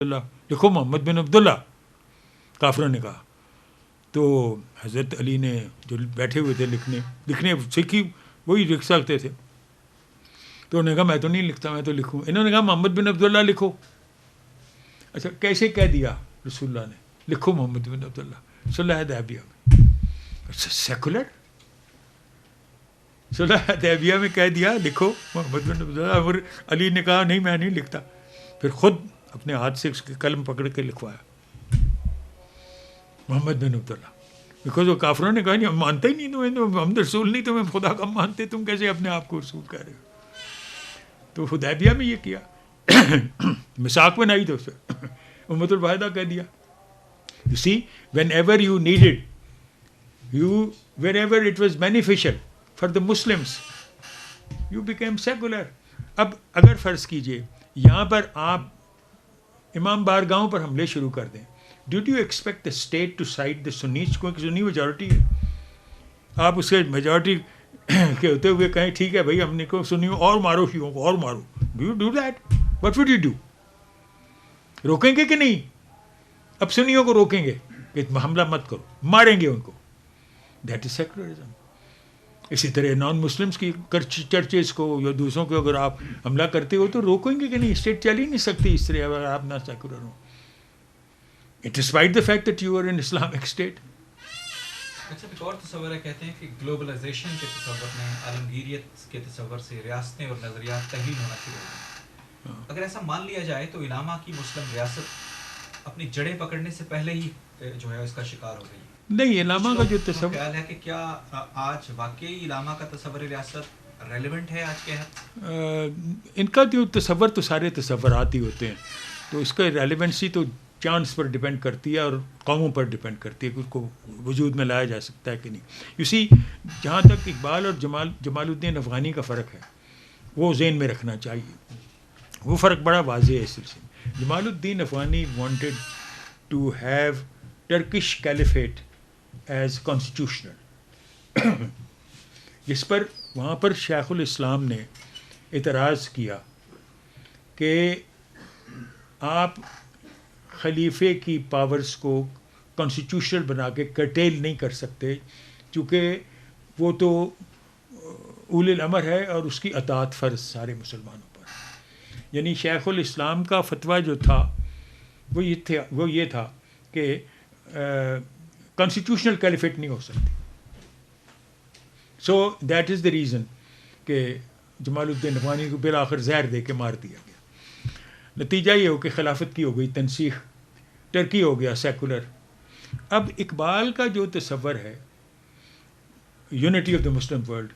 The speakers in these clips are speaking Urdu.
اللہ, لکھو محمد بن عبداللہ, کافروں نے کہا. تو حضرت علی نے جو بیٹھے ہوئے تھے لکھنے سیکھی وہی لکھ سکتے تھے, تو انہوں نے کہا میں تو نہیں لکھتا, میں تو لکھوں. انہوں نے کہا محمد بن عبداللہ لکھو. اچھا کیسے کہہ دیا رسول اللہ نے, لکھو محمد بن عبداللہ, صلح حدیبیہ میں. سیکولر صلح حدیبیہ میں کہہ دیا لکھو محمد بن عبداللہ, اور علی نے کہا نہیں میں نہیں لکھتا. پھر خود اپنے ہاتھ سے اس کے قلم پکڑ کے لکھوایا محمد بن عبداللہ, بیکاز وہ کافروں نے کہا نہیں ہم مانتے ہی نہیں, تمہیں محمد رسول نہیں, تمہیں خدا کم مانتے, تم کیسے اپنے آپ کو رسول کہہ رہے ہو. تو حدیبیہ میں یہ کیا, مساق بنائی تو اسے امت الواحدہ کہہ دیا. You see, whenever you needed, wherever it was beneficial for the Muslims, you became secular. اب اگر فرض کیجئے یہاں پر آپ امام بارگاہوں پر حملے شروع کر دیں, did you expect the state to side the Sunnis, کیونکہ سنی میجورٹی ہے, آپ اس کے میجورٹی کے ہوتے ہوئے کہیں ٹھیک ہے بھائی ہم نے کو سنیوں اور مارو, شیعوں کو اور مارو, do you do that? What would you do? روکیں گے کہ نہیں؟ اب سنیوں کو روکیں گے کہ حملہ مت کرو, ماریں گے ان کو. That is secularism. اسی طرح نان مسلمس کی چرچز کو یا دوسروں کو اگر آپ حملہ کرتے ہو تو روکیں گے کہ نہیں؟ اسٹیٹ چل ہی نہیں سکتی اس طرح اگر آپ نہ سیکولر ہوں. It despite the fact that you are in Islamic state. اچھا ایک اور تصور ہے, کہتے ہیں کہ گلوبلائزیشن کے تصور میں عالمگیریت کے تصور سے ریاستیں اور نظریات تحلیل ہونا شروع ہو گئے. اگر ایسا مان لیا جائے تو علامہ کی مسلم ریاست اپنی جڑیں پکڑنے سے پہلے ہی جو ہے اس کا شکار ہو گئی. نہیں, علامہ کا جو تصور خیال ہے کہ کیا آج واقعی علامہ کا تصور ریاست ریلیونٹ ہے آج کے حد؟ ان کا جو تصور تو سارے تصورات ہی ہوتے ہیں, تو اس کا ریلیونسی تو چانس پر ڈپینڈ کرتی ہے اور قوموں پر ڈپینڈ کرتی ہے کہ اس کو وجود میں لایا جا سکتا ہے کہ نہیں. یو سی, جہاں تک اقبال اور جمال الدین افغانی کا فرق ہے وہ ذہن میں رکھنا چاہیے, وہ فرق بڑا واضح ہے اس سلسلے میں. Jamal uddin Afghani wanted to have Turkish caliphate as constitutional, جس پر وہاں پر شیخ الاسلام نے اعتراض کیا کہ آپ خلیفے کی پاورز کو کانسٹیٹیوشنل بنا کے کرٹیل نہیں کر سکتے, چونکہ وہ تو اولی الامر ہے اور اس کی اطاعت فرض سارے مسلمانوں پر. یعنی شیخ الاسلام کا فتویٰ جو تھا وہ یہ تھا کہ کانسٹیٹیوشنل کیلیفیٹ نہیں ہو سکتی. So that is the reason کہ جمال الدین افغانی کو بالآخر زہر دے کے مار دیا گیا. نتیجہ یہ ہو کہ خلافت کی ہو گئی تنسیخ, ٹرکی ہو گیا سیکولر. اب اقبال کا جو تصور ہے unity of the Muslim world,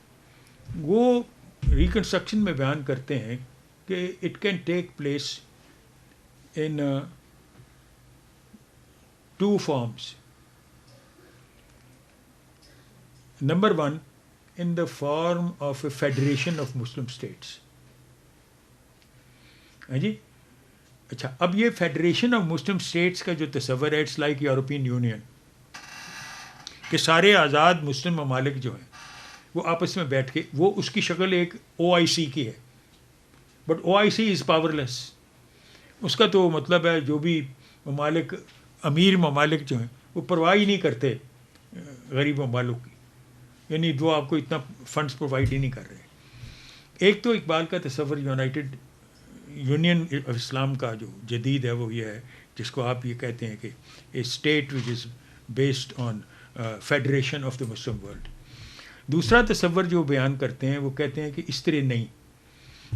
وہ ریکنسٹرکشن میں بیان کرتے ہیں کہ it can take place in 2 forms. Number 1, in the form of a federation of Muslim states. ہاں جی, اچھا اب یہ فیڈریشن آف مسلم اسٹیٹس کا جو تصور ہے اٹس لائک یورپین یونین, کہ سارے آزاد مسلم ممالک جو ہیں وہ آپس میں بیٹھ کے, وہ اس کی شکل ایک OIC کی ہے, بٹ OIC از پاور لیس. اس کا تو مطلب ہے جو بھی ممالک امیر ممالک جو ہیں وہ پرواہ ہی نہیں کرتے غریب ممالک کی, یعنی وہ آپ کو اتنا فنڈز پرووائڈ ہی نہیں کر رہے. ایک تو اقبال کا تصور یونائٹڈ یونین آف اسلام کا جو جدید ہے وہ یہ ہے, جس کو آپ یہ کہتے ہیں کہ a state which is based on federation of the Muslim world. دوسرا تصور جو بیان کرتے ہیں وہ کہتے ہیں کہ اس طرح نہیں,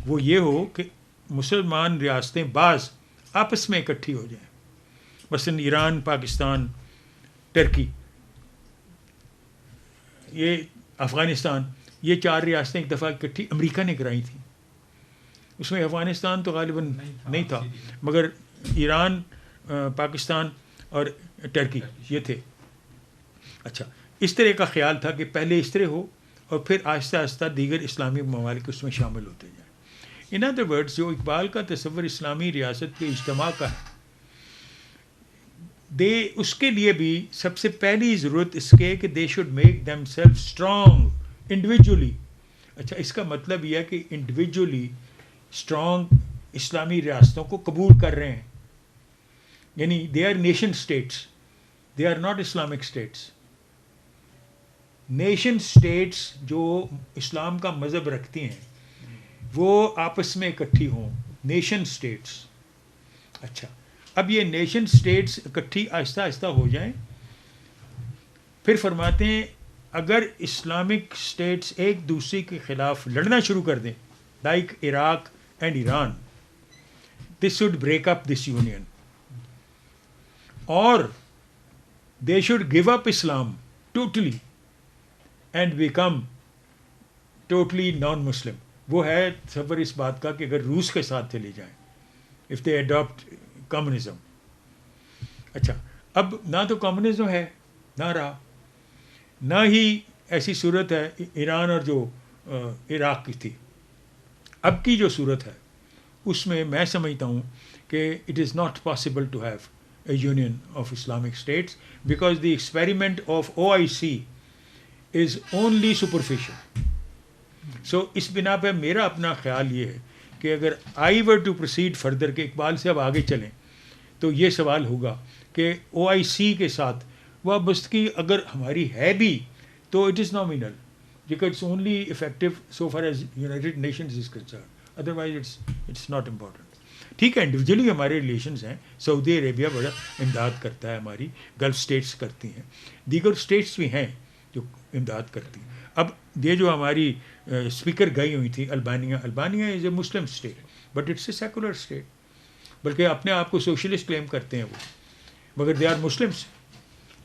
وہ یہ ہو کہ مسلمان ریاستیں بعض آپس میں اکٹھی ہو جائیں, مثلاً ایران, پاکستان, ٹرکی, یہ افغانستان, یہ 4 ریاستیں ایک دفعہ اکٹھی امریکہ نے کرائی تھیں. اس میں افغانستان تو غالباً نہیں تھا, مگر ایران, پاکستان اور ٹرکی یہ تھے. اچھا, اس طرح کا خیال تھا کہ پہلے اس طرح ہو اور پھر آہستہ آہستہ دیگر اسلامی ممالک اس میں شامل ہوتے جائیں. ان ادر ورڈز جو اقبال کا تصور اسلامی ریاست کے اجتماع کا ہے, اس کے لیے بھی سب سے پہلی ضرورت اس کے کہ they should make them self strong individually. اچھا, اس کا مطلب یہ ہے کہ انڈیویجولی اسٹرانگ اسلامی ریاستوں کو قبول کر رہے ہیں, یعنی they are nation states, they are not Islamic states. Nation states جو اسلام کا مذہب رکھتی ہیں وہ آپس میں اکٹھی ہوں, نیشن اسٹیٹس. اچھا, اب یہ نیشن اسٹیٹس اکٹھی آہستہ آہستہ ہو جائیں, پھر فرماتے ہیں اگر اسلامک اسٹیٹس ایک دوسرے کے خلاف لڑنا شروع کر دیں, like Iraq and Iran, this should break up this union, اور they should give up Islam totally and become totally non Muslim. وہ ہے تصور اس بات کا کہ اگر روس کے ساتھ چلے جائیں, اف دے اڈاپٹ کمیونزم. اچھا, اب نہ تو کمیونزم ہے نہ رہا, نہ ہی ایسی صورت ہے ایران اور جو عراق کی تھی. اب کی جو صورت ہے اس میں سمجھتا ہوں کہ it is not possible to have a union of Islamic states because the experiment of OIC is only superficial. So اس بنا پہ میرا اپنا خیال یہ ہے کہ اگر I were to proceed further کہ اقبال سے اب آگے چلیں تو یہ سوال ہوگا کہ OIC کے ساتھ وابستگی اگر ہماری ہے بھی تو it is nominal, because it's only effective so far as United Nations is concern, otherwise it's not important. ٹھیک ہے, انڈیویجولی ہمارے ریلیشنز ہیں, سعودی عربیہ بڑا امداد کرتا ہے ہماری, گلف اسٹیٹس کرتی ہیں, دیگر اسٹیٹس بھی ہیں جو امداد کرتی ہیں. اب یہ جو ہماری اسپیکر گئی ہوئی تھی Albania is a Muslim state but it's a secular state, بلکہ اپنے آپ کو سوشلسٹ کلیم کرتے ہیں وہ, مگر they are Muslims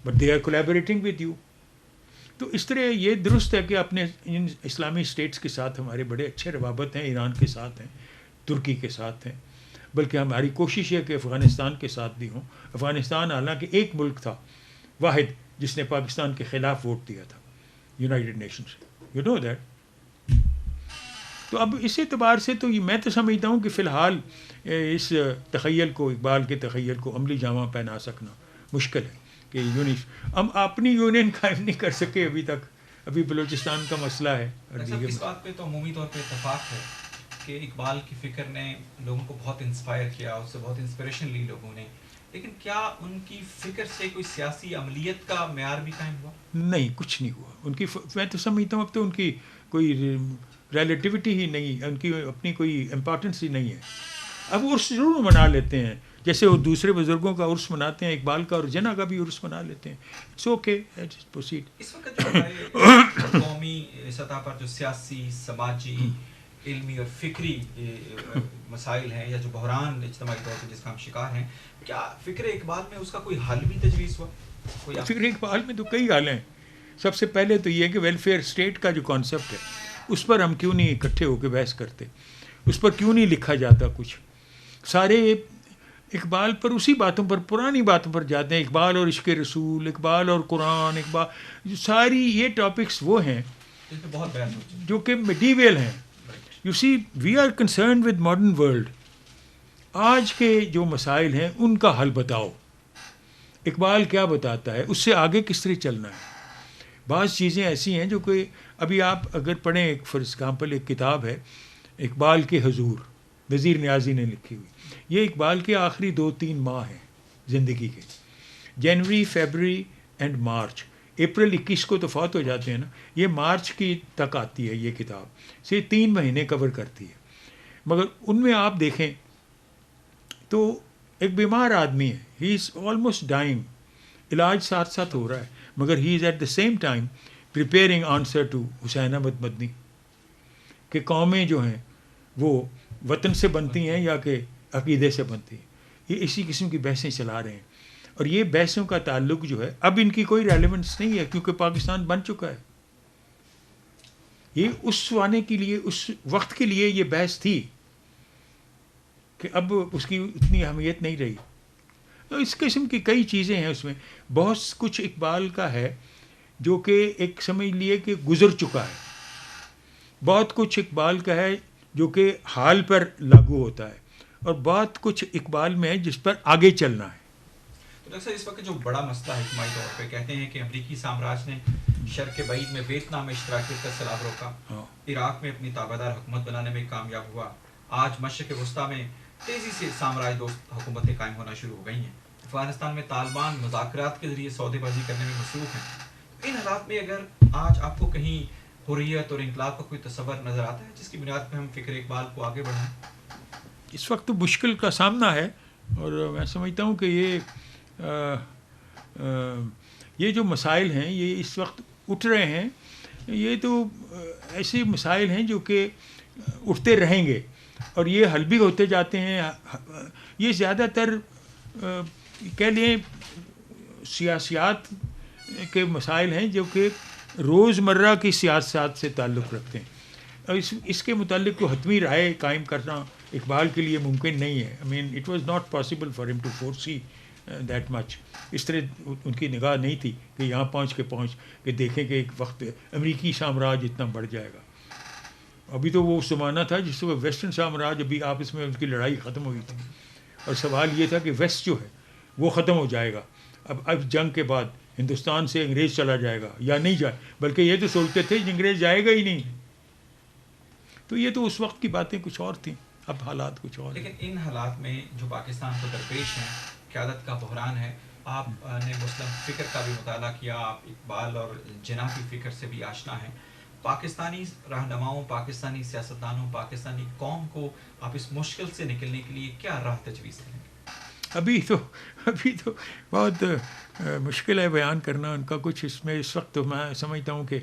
but they are collaborating with you. تو اس طرح یہ درست ہے کہ اپنے ان اسلامی اسٹیٹس کے ساتھ ہمارے بڑے اچھے روابط ہیں, ایران کے ساتھ ہیں, ترکی کے ساتھ ہیں, بلکہ ہماری کوشش ہے کہ افغانستان کے ساتھ بھی ہوں. افغانستان حالانکہ ایک ملک تھا واحد جس نے پاکستان کے خلاف ووٹ دیا تھا United Nations, you know that. تو اب اس اعتبار سے تو میں تو سمجھتا ہوں کہ فی الحال اس تخیل کو, اقبال کے تخیل کو عملی جامہ پہنا سکنا مشکل ہے کہ ہم اپنی یونین قائم نہیں کر سکے ابھی تک. ابھی بلوچستان کا مسئلہ ہے. اس بات پہ تو عمومی طور پہ اتفاق ہے کہ اقبال کی فکر نے لوگوں کو بہت انسپائر کیا, اس سے بہت انسپریشن لی لوگوں نے, لیکن کیا ان کی فکر سے کوئی سیاسی عملیت کا معیار بھی قائم ہوا؟ نہیں, کچھ نہیں ہوا. ان کی میں تو سمجھتا ہوں اب تو ان کی کوئی ریلیٹیوٹی ہی نہیں ہے, ان کی اپنی کوئی امپورٹنس ہی نہیں ہے. اب عرس ضرور منا لیتے ہیں جیسے وہ دوسرے بزرگوں کا عرس مناتے ہیں, اقبال کا اور جناح کا بھی عرس منا لیتے ہیں. It's okay, proceed. اس وقت جو قومی سطح پر جو سیاسی, سماجی, علمی اور فکری مسائل ہیں یا جو بحران اجتماعی طور پہ جس کا ہم شکار ہیں, کیا فکر اقبال میں اس کا کوئی حل بھی تجویز ہوا؟ فکر اقبال میں تو کئی حل ہیں. سب سے پہلے تو یہ کہ ویلفیئر اسٹیٹ کا جو کانسیپٹ ہے اس پر ہم کیوں نہیں اکٹھے ہو کے بحث کرتے, اس پر کیوں نہیں لکھا جاتا کچھ. سارے اقبال پر اسی باتوں پر, پرانی باتوں پر جاتے ہیں, اقبال اور عشق رسول, اقبال اور قرآن, اقبال, ساری یہ ٹاپکس وہ ہیں جو کہ میڈیویل ہیں. You see we are concerned with modern world. آج کے جو مسائل ہیں ان کا حل بتاؤ. اقبال کیا بتاتا ہے, اس سے آگے کس طرح چلنا ہے. بعض چیزیں ایسی ہیں جو کہ ابھی آپ اگر پڑھیں, فار ایگزامپل ایک کتاب ہے اقبال کے حضور, وزیر نیازی نے لکھی ہوئی. یہ اقبال کے آخری 2-3 ماہ ہیں زندگی کے, جنوری, فیبرری اینڈ مارچ. اپریل 21 کو تو فوت ہو جاتے ہیں نا, یہ مارچ کی تک آتی ہے یہ کتاب, سے 3 مہینے کور کرتی ہے. مگر ان میں آپ دیکھیں تو ایک بیمار آدمی ہے, ہی از آلموسٹ ڈائنگ, علاج ساتھ ساتھ ہو رہا ہے, مگر he is at the same time preparing answer to Hussain Ahmad Madani کہ قومیں جو ہیں وہ وطن سے بنتی ہیں یا کہ عقیدے سے بنتی ہیں. یہ اسی قسم کی بحثیں چلا رہے ہیں, اور یہ بحثوں کا تعلق جو ہے اب ان کی کوئی ریلیونس نہیں ہے کیونکہ پاکستان بن چکا ہے. یہ اس زمانے کے لیے, اس وقت کے لیے یہ بحث تھی کہ اب اس کی اتنی اہمیت نہیں رہی. تو اس قسم کی کئی چیزیں ہیں اس میں. بہت کچھ اقبال کا ہے جو کہ ایک سمجھ لیے کہ گزر چکا ہے, بہت کچھ اقبال کا ہے جو کہ حال پر لاگو ہوتا ہے, اور بہت کچھ اقبال میں ہے جس پر آگے چلنا ہے. تو ڈاکٹر صاحب اس وقت جو بڑا مسئلہ ہے اجتماعی طور پہ, کہتے ہیں کہ امریکی سامراج نے شرق بعید میں ویتنام میں اشتراکیت کا سیلاب روکا, عراق میں اپنی تابعدار حکومت بنانے میں کامیاب ہوا, آج مشرق وسطیٰ میں تیزی سے سامراج دوست حکومتیں قائم ہونا شروع ہو گئی ہیں. افغانستان میں طالبان مذاکرات کے ذریعے سودے بازی کرنے میں مصروف ہیں. ان حالات میں اگر آج آپ کو کہیں حریت اور انقلاب کا کوئی تصور نظر آتا ہے جس کی بنیاد پہ ہم فکر اقبال کو آگے بڑھائیں؟ اس وقت تو مشکل کا سامنا ہے، اور میں سمجھتا ہوں کہ یہ جو مسائل ہیں یہ اس وقت اٹھ رہے ہیں، یہ تو ایسے مسائل ہیں جو کہ اٹھتے رہیں گے اور یہ حل بھی ہوتے جاتے ہیں. یہ زیادہ تر کہہ لیں سیاسیات کے مسائل ہیں جو کہ روزمرہ کی سیاست سے تعلق رکھتے ہیں، اور اس کے متعلق کو حتمی رائے قائم کرنا اقبال کے لیے ممکن نہیں ہے. I mean it was not possible for him to foresee that much. اس طرح ان کی نگاہ نہیں تھی کہ یہاں پہنچ کے دیکھیں کہ ایک وقت امریکی سامراج اتنا بڑھ جائے گا. ابھی تو وہ زمانہ تھا جس وقت ویسٹرن سامراج ابھی آپس میں ان کی لڑائی ختم ہوئی تھی، اور سوال یہ تھا کہ ویسٹ جو ہے وہ ختم ہو جائے گا. اب جنگ کے بعد ہندوستان سے انگریز چلا جائے گا یا نہیں جائے، بلکہ یہ تو سوچتے تھے کہ انگریز جائے گا ہی نہیں. تو یہ تو اس وقت کی باتیں کچھ اور تھیں، اب حالات کچھ اور. لیکن ان حالات میں جو پاکستان کو درپیش ہیں، قیادت کا بحران ہے. آپ نے مسلم فکر کا بھی مطالعہ کیا، آپ اقبال اور جناح کی فکر سے بھی آشنا ہیں. پاکستانی رہنماؤں، پاکستانی سیاستدانوں، پاکستانی قوم کو آپ اس مشکل سے نکلنے کے لیے کیا راہ تجویز کریں؟ ابھی تو بہت مشکل ہے بیان کرنا ان کا کچھ. اس میں اس وقت تو میں سمجھتا ہوں کہ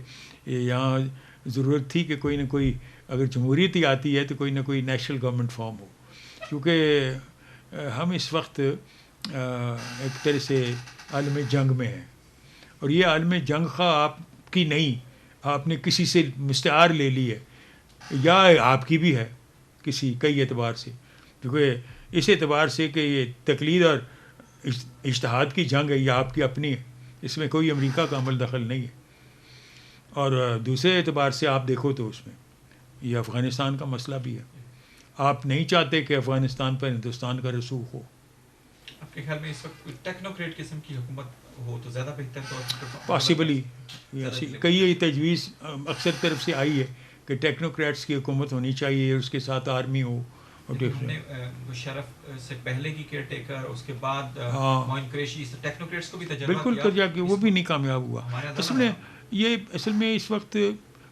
یہاں ضرورت تھی کہ کوئی نہ کوئی، اگر جمہوریت ہی آتی ہے تو کوئی نہ کوئی نیشنل گورنمنٹ فارم ہو، کیونکہ ہم اس وقت ایک طرح سے عالم جنگ میں ہیں، اور یہ عالم جنگ خواہ آپ کی نہیں، آپ نے کسی سے مستعار لے لی ہے، یا آپ کی بھی ہے کئی اعتبار سے، کیونکہ اس اعتبار سے کہ یہ تقلید اور اجتہاد کی جنگ ہے، یہ آپ کی اپنی ہے، اس میں کوئی امریکہ کا عمل دخل نہیں ہے. اور دوسرے اعتبار سے آپ دیکھو تو اس میں یہ افغانستان کا مسئلہ بھی ہے. آپ نہیں چاہتے کہ افغانستان پر ہندوستان کا رسوخ ہو. آپ کے خیال میں اس وقت کوئی ٹیکنوکریٹ قسم کی حکومت ہو تو زیادہ بہتر طور پر؟ پاسبلی کئی تجویز اکثر طرف سے آئی ہے کہ ٹیکنوکریٹس کی حکومت ہونی چاہیے، اس کے ساتھ آرمی ہو. ہم نے مشرف سے پہلے کی کیئر ٹیکر، اس کے بعد معین قریشی، ٹیکنوکریٹس کو بھی تجربہ بالکل کر جا کے وہ بھی نہیں کامیاب ہوا. اصل میں اس وقت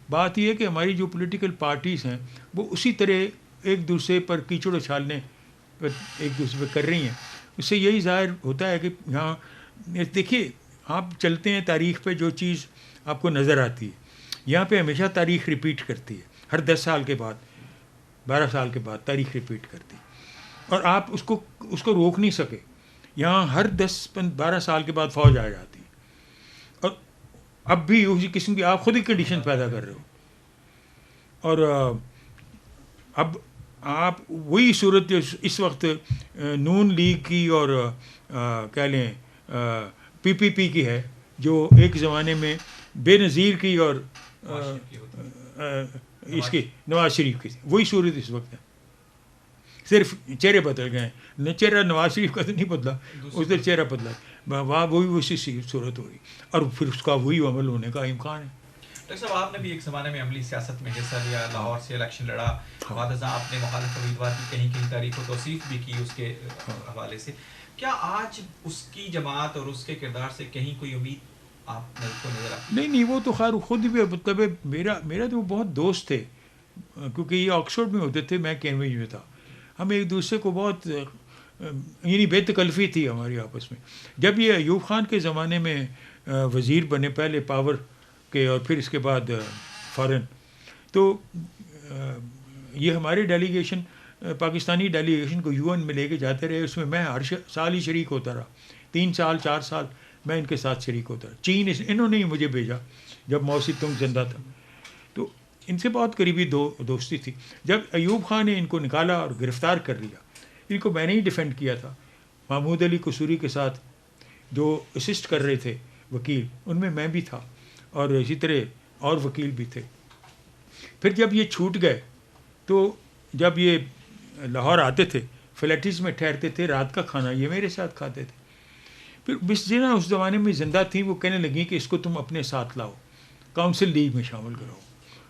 بات یہ ہے کہ ہماری جو پولیٹیکل پارٹیز ہیں وہ اسی طرح ایک دوسرے پر کیچڑ اچھالنے پر ایک دوسرے پہ کر رہی ہیں. اس سے یہی ظاہر ہوتا ہے کہ یہاں دیکھیے آپ چلتے ہیں تاریخ پہ، جو چیز آپ کو نظر آتی ہے یہاں پہ ہمیشہ تاریخ ریپیٹ کرتی ہے. ہر 10 سال کے بعد، 12 سال کے بعد تاریخ ریپیٹ کرتی ہے، اور آپ اس کو روک نہیں سکے. یہاں ہر 10-12 سال کے بعد فوج آ جاتی ہے، اور اب بھی اسی قسم کی آپ خود ہی کنڈیشن پیدا کر رہے ہو. اور اب آپ وہی صورت جو اس وقت نون لیگ کی اور کہہ لیں پی پی پی کی ہے، جو ایک زمانے میں بے نظیر کی اور اس کی نواز شریف کی، وہی صورت اس وقت ہے. صرف چہرے بدل گئے ہیں، چہرہ نواز شریف کا تو نہیں بدلا، اس کا چہرہ بدلا، وہاں وہی اسی صورت ہو رہی، اور پھر اس کا وہی عمل ہونے کا امکان ہے. ڈاکٹر صاحب، آپ نے بھی ایک زمانے میں عملی سیاست میں حصہ لیا، لاہور سے الیکشن لڑا، بعد ازاں آپ نے مخالف امیدوار کی کہیں تعریف و توصیف بھی کی اس کے حوالے سے. کیا آج اس کی جماعت اور اس کے کردار سے کہیں کوئی امید آپ کو نظر آتی؟ نہیں، وہ تو خیر خود بھی، مطلب میرا تو بہت دوست تھے، کیونکہ یہ آکسفورڈ میں ہوتے تھے، میں کیمبرج میں تھا. ہم ایک دوسرے کو بہت یعنی بے تکلفی تھی ہماری آپس میں. جب یہ ایوب خان کے زمانے میں وزیر بنے، پہلے پاور کے اور پھر اس کے بعد فارن، تو یہ ہمارے ڈیلیگیشن، پاکستانی ڈیلیگیشن کو UN میں لے کے جاتے رہے. اس میں میں ہر سال ہی شریک ہوتا رہا، 3 سال 4 سال میں ان کے ساتھ شریک ہوتا رہا. چین انہوں نے ہی مجھے بھیجا جب موسی تنگ زندہ تھا، تو ان سے بہت قریبی دوستی تھی. جب ایوب خان نے ان کو نکالا اور گرفتار کر لیا، ان کو میں نے ہی ڈیفینڈ کیا تھا. محمود علی قصوری کے ساتھ جو اسسٹ کر رہے تھے وکیل، ان میں میں بھی تھا، اور اسی طرح اور وکیل بھی تھے. پھر جب یہ چھوٹ گئے تو جب یہ لاہور آتے تھے، فلیٹس میں ٹھہرتے تھے، رات کا کھانا یہ میرے ساتھ کھاتے تھے. پھر بس جنا اس زمانے میں زندہ تھیں، وہ کہنے لگیں کہ اس کو تم اپنے ساتھ لاؤ، کاؤنسل لیگ میں شامل کرو.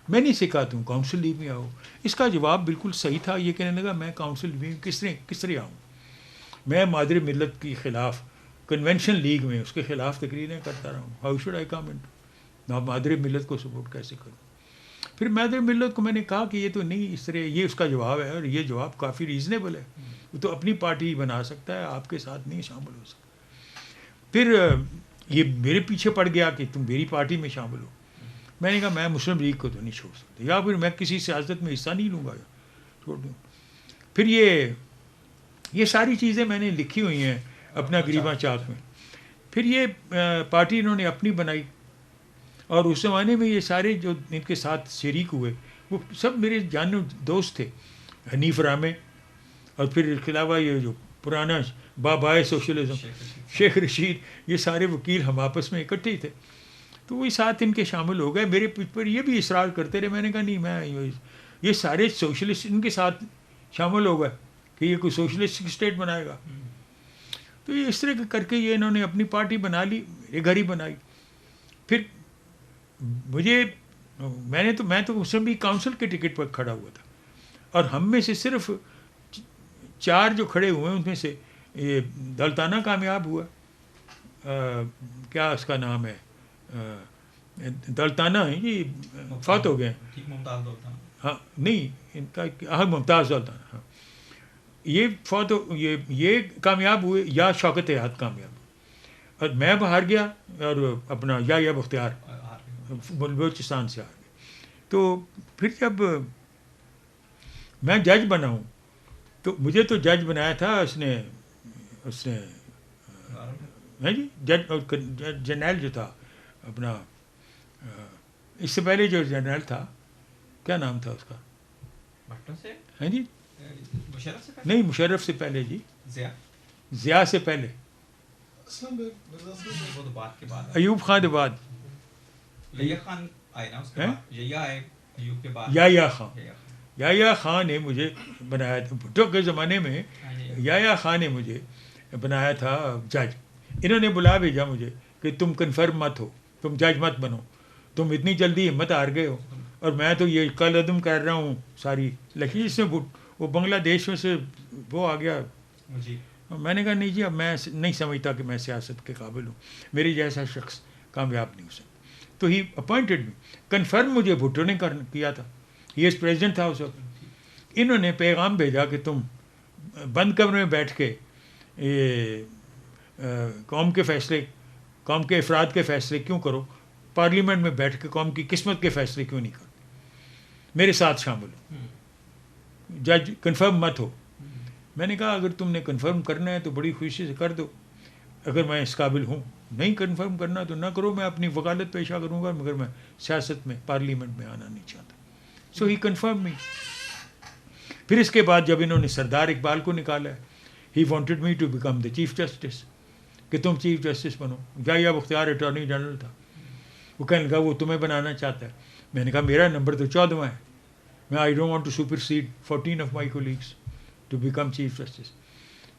میں نہیں سکھا تم کاؤنسل لیگ میں آؤ. اس کا جواب بالکل صحیح تھا. یہ کہنے لگا میں کاؤنسل لیگ میں کس طرح آؤں؟ میں مادر ملت کے خلاف کنونشن لیگ میں اس کے خلاف تقریریں کرتا رہا ہوں. How should I comment? میں مادر ملت کو سپورٹ کیسے کروں؟ پھر مادر ملت کو میں نے کہا کہ یہ تو نہیں اس طرح، یہ اس کا جواب ہے اور یہ جواب کافی ریزنیبل ہے. وہ تو اپنی پارٹی بنا سکتا ہے، آپ کے ساتھ نہیں شامل ہو سکتا. پھر یہ میرے پیچھے پڑ گیا کہ تم میری پارٹی میں شامل ہو. میں نے کہا میں مسلم لیگ کو تو نہیں چھوڑ سکتا، یا پھر میں کسی سیاست میں حصہ نہیں لوں گا، چھوڑ دوں. پھر یہ ساری چیزیں میں نے لکھی ہوئی ہیں اپنا گریباں چاک میں. پھر یہ پارٹی انہوں نے اپنی بنائی، اور اس زمانے میں یہ سارے جو ان کے ساتھ شریک ہوئے وہ سب میرے جان دوست تھے. حنیف رامے، اور پھر اس کے علاوہ یہ جو پرانا بابائے سوشلزم شیخ رشید، یہ سارے وکیل ہم آپس میں اکٹھے ہی تھے. تو وہی ساتھ ان کے شامل ہو گئے. میرے پر یہ بھی اصرار کرتے رہے. میں نے کہا نہیں، میں یہ سارے سوشلسٹ ان کے ساتھ شامل ہو گئے کہ یہ کوئی سوشلسٹ اسٹیٹ بنائے گا. تو یہ اس طرح کر کے یہ انہوں نے اپنی پارٹی بنا لی، میرے گھر ہی بنائی. پھر میں تو اسمبلی کاؤنسل کے ٹکٹ پر کھڑا ہوا تھا، اور ہم میں سے صرف 4 جو کھڑے ہوئے ہیں ان میں سے یہ دلتانہ کامیاب ہوا. کیا اس کا نام ہے، دلتانہ ہے جی، فوت ہو گئے. ہاں نہیں، ان کا ممتاز دلتانہ، ہاں یہ فوت یہ کامیاب ہوئے، یا شوکت حیات کامیاب ہوئے، اور میں باہر گیا اور اپنا یا بختیار بلوچستان سے آ گئے. تو پھر جب میں جج بنا ہوں تو مجھے تو جج بنایا تھا اس نے جی جج جنرل جو تھا اپنا، اس سے پہلے جو جنرل تھا کیا نام تھا اس کا؟ ہیں جی نہیں، مشرف سے پہلے جی، ضیاء سے پہلے، ایوب خان کے بعد، یا خان نے مجھے بنایا تھا. بھٹو کے زمانے میں یا خان نے مجھے بنایا تھا جج. انہوں نے بلا بھیجا مجھے کہ تم کنفرم مت ہو، تم جج مت بنو، تم اتنی جلدی ہمت ہار گئے ہو. اور میں تو یہ کل عدم کر رہا ہوں ساری لکھی. اس میں وہ بنگلہ دیش میں سے وہ آ گیا. میں نے کہا نہیں جی، اب میں نہیں سمجھتا کہ میں سیاست کے قابل ہوں، میری جیسا شخص کامیاب نہیں ہو سکتا. تو ہی اپوائنٹڈ می. کنفرم مجھے بھٹو نے کیا تھا، یہ ایس پریزیڈنٹ تھا اس وقت. انہوں نے پیغام بھیجا کہ تم بند کمرے میں بیٹھ کے قوم کے فیصلے، قوم کے افراد کے فیصلے کیوں کرو، پارلیمنٹ میں بیٹھ کے قوم کی قسمت کے فیصلے کیوں نہیں کرتے، میرے ساتھ شامل ہو، جج کنفرم مت ہو. میں نے کہا اگر تم نے کنفرم کرنا ہے تو بڑی خوشی سے کر دو، اگر میں اس قابل ہوں. نہیں کنفرم کرنا تو نہ کرو، میں اپنی وکالت پیشہ کروں گا، مگر میں سیاست میں پارلیمنٹ میں آنا نہیں چاہتا. سو ہی کنفرم می. پھر اس کے بعد جب انہوں نے سردار اقبال کو نکالا ہے، he wanted me to become the chief justice, کہ تم چیف جسٹس بنو. یا بختیار اٹارنی جنرل تھا، وہ کہنے لگا وہ تمہیں بنانا چاہتا ہے. میں نے کہا میرا نمبر تو 14واں ہے، میں I don't want to supersede 14 of my colleagues to become chief justice.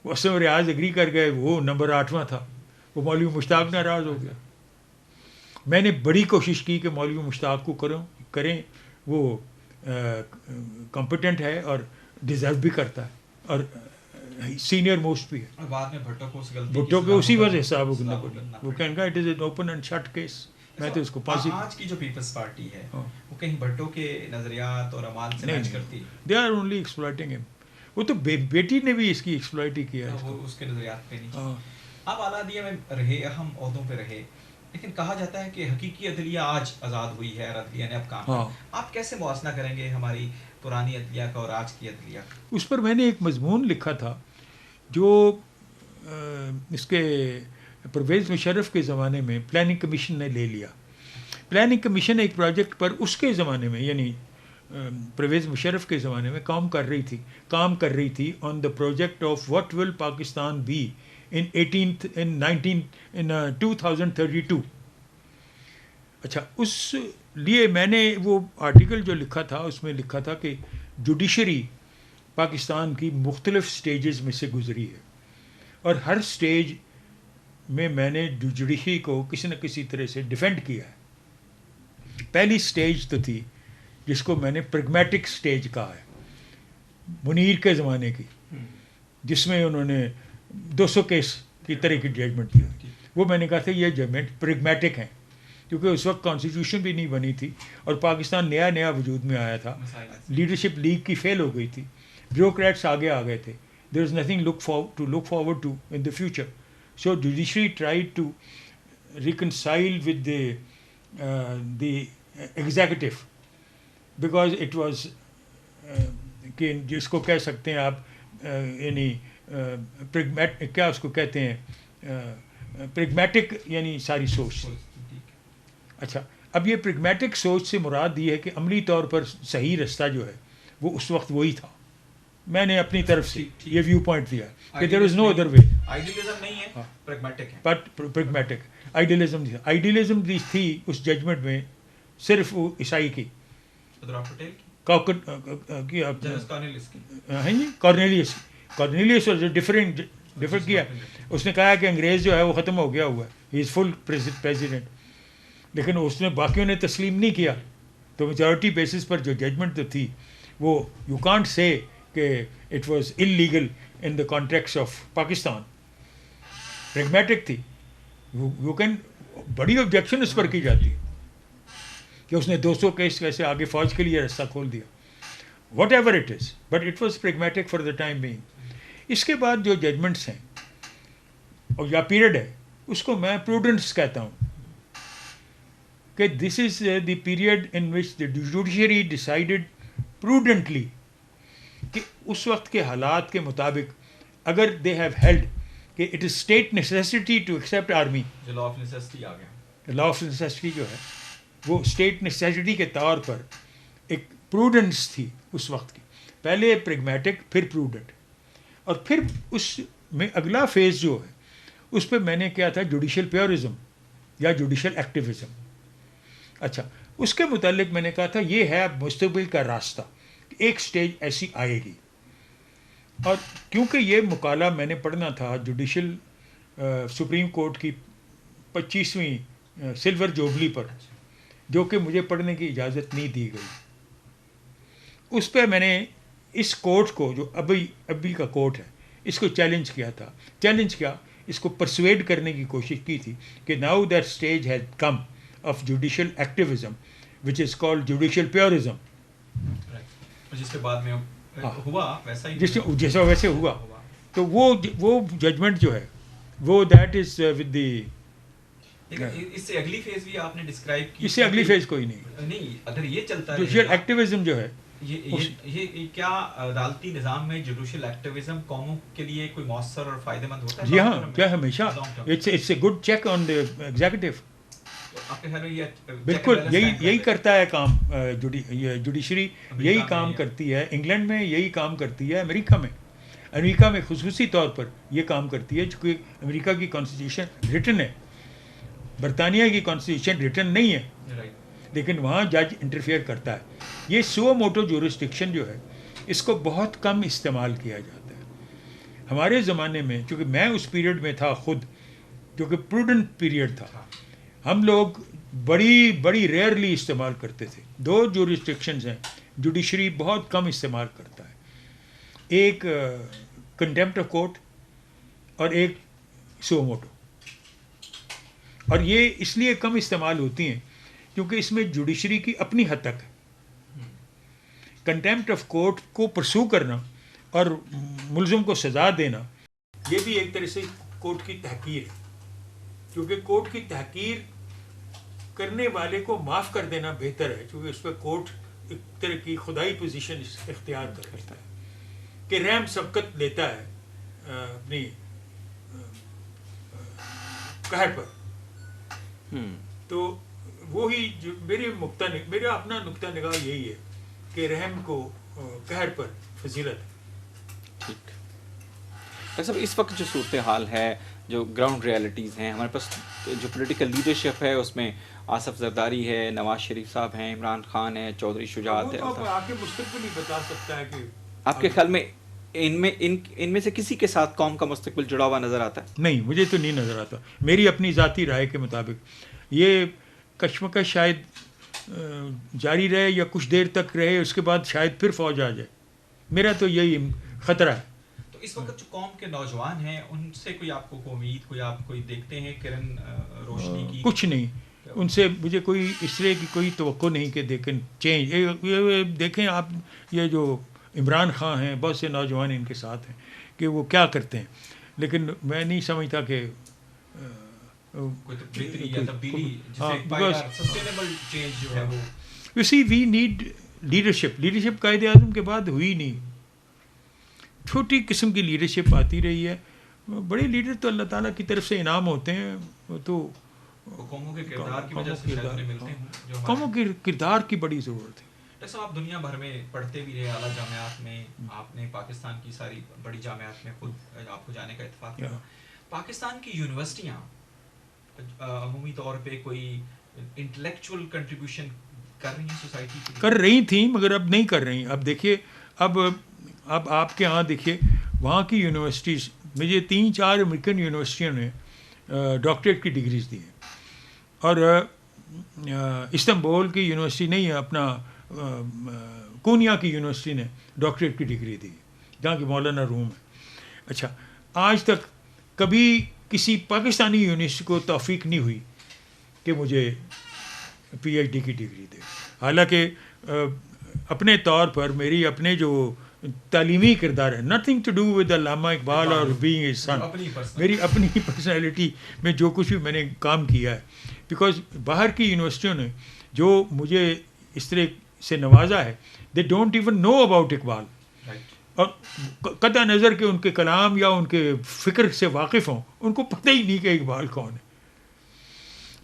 وہ اسم ریاض اگری کر گئے، وہ نمبر 8واں تھا. وہ مولوی مشتاق ناراض ہو گیا. میں نے بڑی کوشش کی کہ مولوی مشتاق کو کریں، وہ کمپیٹنٹ ہے اور ڈیزرو بھی کرتا ہے اور سینئر موسٹ بھی ہے. بعد میں بھٹو کو اسی وجہ سے وہ کہنے کا it is an open and shut case. میں تو اس کو پانسی. آج کی جو پیپلز پارٹی ہے وہ کہیں بھٹو کے نظریات اور اعمال سے میچ کرتی ہے؟ دے آر اونلی ایکسپلائٹنگ ہم. وہ تو بیٹی نے بھی اس کی ایکسپلائٹ ہی کیا ہے، وہ اس کے نظریات پہ نہیں. آپ اعلیٰ عدلیہ میں رہے، اہم عہدوں پہ رہے، لیکن کہا جاتا ہے کہ حقیقی عدلیہ آج آزاد ہوئی ہے اور عدلیہ نے اب کام. آپ کیسے موازنہ کریں گے ہماری پرانی عدلیہ کا اور آج کی عدلیہ کا؟ اس پر میں نے ایک مضمون لکھا تھا جو اس کے پرویز مشرف کے زمانے میں پلاننگ کمیشن نے لے لیا. پلاننگ کمیشن ایک پروجیکٹ پر اس کے زمانے میں، یعنی پرویز مشرف کے زمانے میں کام کر رہی تھی on the project of what will Pakistan be in 2032. اچھا، اس لیے میں نے وہ آرٹیکل جو لکھا تھا اس میں لکھا تھا کہ جوڈیشری پاکستان کی مختلف سٹیجز میں سے گزری ہے، اور ہر سٹیج میں نے جوڈیشری کو کسی نہ کسی طرح سے ڈیفینڈ کیا ہے. پہلی سٹیج تو تھی جس کو میں نے پریگمیٹک سٹیج کہا ہے، منیر کے زمانے کی، جس میں انہوں نے 200 کیس کی طرح کی ججمنٹ دی ہوئی. وہ میں نے کہا تھا یہ ججمنٹ پریگمیٹک ہیں, کیونکہ اس وقت کانسٹیٹیوشن بھی نہیں بنی تھی اور پاکستان نیا وجود میں آیا تھا, لیڈرشپ لیگ کی فیل ہو گئی تھی, بیوروکریٹس آگے آ گئے تھے, there is nothing to look forward to in the future. So judiciary try to reconcile with the executive, because it was کہ جس کو کہہ سکتے ہیں آپ یعنی کیا اس کو کہتے ہیں پریگمیٹک یعنی ساری سوچ. اچھا, اب یہ پریگمیٹک سوچ سے مراد یہ ہے کہ عملی طور پر صحیح رستہ جو ہے وہ اس وقت وہی تھا. میں نے اپنی طرف سے یہ ویو پوائنٹ دیا کہ دیر از نو ادر وے. آئیڈیلزم نہیں ہے, پریگمیٹک ہے. بٹ پریگمیٹک آئیڈیلزم تھی اس ججمنٹ میں صرف وہ عیسائی کی کارنیلیس ڈفر کیا. اس نے کہا کہ انگریز جو ہے وہ ختم ہو گیا ہوا ہے, ہی از فل پریزیڈنٹ, لیکن اس نے باقیوں نے تسلیم نہیں کیا. تو میجورٹی بیسس پر جو ججمنٹ تو تھی وہ یو کانٹ سے کہ it was illegal in the context of Pakistan, pragmatic تھی. یو کین بڑی آبجیکشن اس پر کی جاتی ہے کہ اس نے 200 کیس کیسے آگے فوج کے لیے راستہ کھول دیا, whatever it is, but it was pragmatic for the time being. اس کے بعد جو ججمنٹس ہیں اور یا پیریڈ ہے اس کو میں پروڈنس کہتا ہوں کہ this is the period in which the judiciary decided prudently کہ اس وقت کے حالات کے مطابق اگر دے ہیو ہیلڈ کہ it is state necessity to accept army, law of necessity آ گیا. لا آف نیسیسٹی جو ہے وہ اسٹیٹ نیسیسٹی کے طور پر ایک پروڈنس تھی اس وقت کی. پہلے پریگمیٹک پھر پروڈنٹ, اور پھر اس میں اگلا فیز جو ہے اس پہ میں نے کیا تھا جوڈیشل پیورزم یا جوڈیشل ایکٹیویزم. اچھا, اس کے متعلق میں نے کہا تھا یہ ہے مستقبل کا راستہ, ایک سٹیج ایسی آئے گی. اور کیونکہ یہ مقالہ میں نے پڑھنا تھا جوڈیشل سپریم کورٹ کی 25ویں سلور جوبلی پر, جو کہ مجھے پڑھنے کی اجازت نہیں دی گئی. اس پہ میں نے اس کورٹ کو جو ابھی کا کورٹ ہے اس کو چیلنج کیا, اس کو پرسویڈ کرنے کی کوشش کی تھی کہ now that stage has come of judicial activism which is called judicial purism, جس کے بعد میں ہوا ویسا ہی جیسا ویسے ہوا. تو وہ ججمنٹ جو ہے وہ دیٹ از ود دی, اس سے اگلی فیز بھی آپ نے ڈسکرائب کی. اس سے اگلی فیز کوئی نہیں. اگر یہ چلتا ہے جوڈیشل ایکٹیویزم جو ہے یہ کیا عدالتی نظام میں جوڈیشل ایکٹیویزم قوموں کے لیے کوئی مؤثر اور فائدہ مند ہوتا ہے؟ جی ہاں, کیا ہمیشہ it's a good check on the executive. بالکل یہی کرتا ہے کام جوڈیشری, یہی کام کرتی ہے انگلینڈ میں, یہی کام کرتی ہے امریکہ میں خصوصی طور پر یہ کام کرتی ہے چونکہ امریکہ کی کانسٹیٹیوشن ریٹن ہے, برطانیہ کی کانسٹیٹیوشن ریٹن نہیں ہے, لیکن وہاں جج انٹرفیئر کرتا ہے. یہ سو موٹو جورسڈکشن جو ہے اس کو بہت کم استعمال کیا جاتا ہے ہمارے زمانے میں, چونکہ میں اس پیریڈ میں تھا خود, جو کہ پروڈنٹ پیریڈ تھا. ہم لوگ بڑی ریئرلی استعمال کرتے تھے. 2 جورسڈکشنز ہیں جوڈیشری بہت کم استعمال کرتا ہے, ایک کنٹیمپٹ آف کورٹ اور ایک سو موٹو. اور یہ اس لیے کم استعمال ہوتی ہیں کیونکہ اس میں جوڈیشری کی اپنی حد تک ہے. کنٹیمپٹ آف کورٹ کو پرسو کرنا اور ملزم کو سزا دینا یہ بھی ایک طرح سے کورٹ کی تحقیر ہے, کیونکہ کورٹ کی تحقیر کرنے والے کو معاف کر دینا بہتر ہے, کیونکہ اس پہ کورٹ ایک طرح کی خدائی پوزیشن اختیار کرتا ہے کہ رحم سبقت لیتا ہے اپنی قہر پر. تو وہی میرا اپنا نقطہ نگاہ یہی ہے کہ رحم کو قہر پر فضیلت ہے. ٹھیک ڈاکٹر صاحب, اس وقت جو صورتحال ہے, جو گراؤنڈ ریالٹیز ہیں ہمارے پاس, جو پولیٹیکل لیڈرشپ ہے اس میں آصف زرداری ہے, نواز شریف صاحب ہیں, عمران خان ہے, چودھری شجاعت ہے. آپ کے مستقبل ہی بتا سکتا ہے کہ آپ کے خیال میں ان میں سے کسی کے ساتھ قوم کا مستقبل جڑا ہوا نظر آتا ہے؟ نہیں, مجھے تو نہیں نظر آتا. میری اپنی ذاتی رائے کے مطابق یہ کشمکش شاید جاری رہے یا کچھ دیر تک رہے, اس کے بعد شاید پھر فوج آ جائے. میرا تو یہی خطرہ ہے. تو اس وقت جو قوم کے نوجوان ہیں ان سے کوئی آپ کو امید، کوئی آپ کوئی دیکھتے ہیں کرن روشنی کی؟ کچھ نہیں، ان سے مجھے کوئی اس طرح کی کوئی توقع نہیں کہ دیکھیں چینج. یہ دیکھیں آپ یہ جو عمران خان ہیں، بہت سے نوجوان ان کے ساتھ ہیں کہ وہ کیا کرتے ہیں، لیکن میں نہیں سمجھتا کہ کوئی بہتری یا تبدیلی جسے پائیدار سسٹینیبل چینج جو ہے وہ. You see we need leadership Quaid Azam کے بعد ہوئی نہیں، چھوٹی قسم کی لیڈرشپ آتی رہی ہے. بڑے لیڈر تو اللہ تعالیٰ کی طرف سے انعام ہوتے ہیں، وہ تو قوموں کے کردار کی وجہ سے شاید انہیں ملتے ہیں جو قوموں کے کردار کی بڑی ضرورت ہے. ڈاکٹر صاحب آپ دنیا بھر میں پڑھتے بھی رہے، اعلیٰ جامعات میں، آپ نے پاکستان کی ساری بڑی جامعات میں خود آپ کو جانے کا اتفاق ہوا. پاکستان کی یونیورسٹیاں عمومی طور پہ کوئی انٹلیکچوئل کنٹریبیوشن کر رہی ہیں سوسائٹی کی؟ کر رہی تھیں مگر اب نہیں کر رہی. اب دیکھیے اب آپ کے ہاں دیکھیے وہاں کی یونیورسٹیز، مجھے 3-4 امریکن یونیورسٹیوں نے ڈاکٹریٹ کی ڈگریز دی ہیں، اور استنبول کی یونیورسٹی نہیں ہے، اپنا کونیا کی یونیورسٹی نے ڈاکٹریٹ کی ڈگری دی جہاں کی مولانا روم ہے. اچھا، آج تک کبھی کسی پاکستانی یونیورسٹی کو توفیق نہیں ہوئی کہ مجھے پی ایچ ڈی کی ڈگری دے. حالانکہ اپنے طور پر میری اپنے جو تعلیمی کردار ہے، نتھنگ ٹو ڈو ود علامہ اقبال اور بینگ اے سن، میری اپنی پرسنالٹی میں جو کچھ بھی میں نے کام کیا ہے، بیکاز باہر کی یونیورسٹیوں نے جو مجھے اس طرح سے نوازا ہے، they don't even know about Iqbal, اور قطع نظر کہ ان کے کلام یا ان کے فکر سے واقف ہوں، ان کو پتہ ہی نہیں کہ اقبال کون ہے.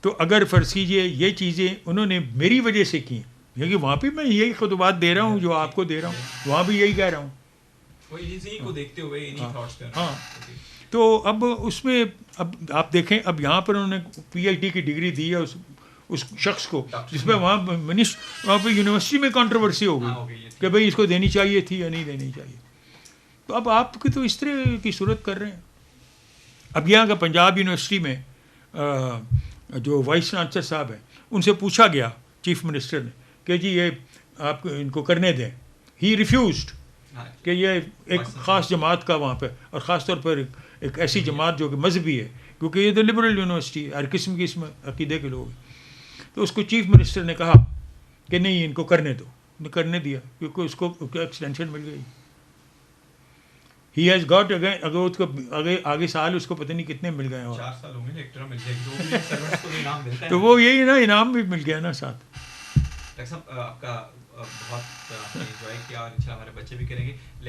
تو اگر فرض کیجیے یہ چیزیں انہوں نے میری وجہ سے کی، کیونکہ وہاں پہ میں یہی خطبات دے رہا ہوں جو آپ کو دے رہا ہوں، وہاں بھی یہی کہہ رہا ہوں. ہاں، تو اب اس میں اب آپ دیکھیں، اب یہاں پر انہوں نے پی ایچ ڈی کی ڈگری دی ہے اس شخص کو، جس میں وہاں پہ یونیورسٹی میں کنٹروورسی ہو گئی کہ بھئی اس کو دینی چاہیے تھی یا نہیں دینی چاہیے. تو اب آپ کی تو اس طرح کی صورت کر رہے ہیں. اب یہاں کا پنجاب یونیورسٹی میں جو وائس چانسلر صاحب ہیں، ان سے پوچھا گیا چیف منسٹر نے کہ جی یہ آپ ان کو کرنے دیں. ہی ریفیوزڈ کہ یہ ایک خاص جماعت کا وہاں پہ، اور خاص طور پر ایک ایسی جماعت جو کہ مذہبی ہے، کیونکہ یہ تو لبرل یونیورسٹی ہے، ہر قسم کی اس میں عقیدے کے لوگ ہیں. تو اس کو چیف منسٹر نے کہا کہ نہیں ان کو کرنے دو، نے کرنے دیا کیونکہ اس کو ایکسٹینشن مل گئی. ہی ہیز گاٹ اگین، اگر اس کو آگے سال اس کو پتہ نہیں کتنے مل گئے، اور 4 سال ہوں گے ایکٹر مل جائے تو وہ یہی نا انعام بھی مل گیا نا ساتھ. ڈاکٹر صاحب آپ کا بہت انجوائے کیا، اور انشاءاللہ ہمارے بچے بھی کریں گے.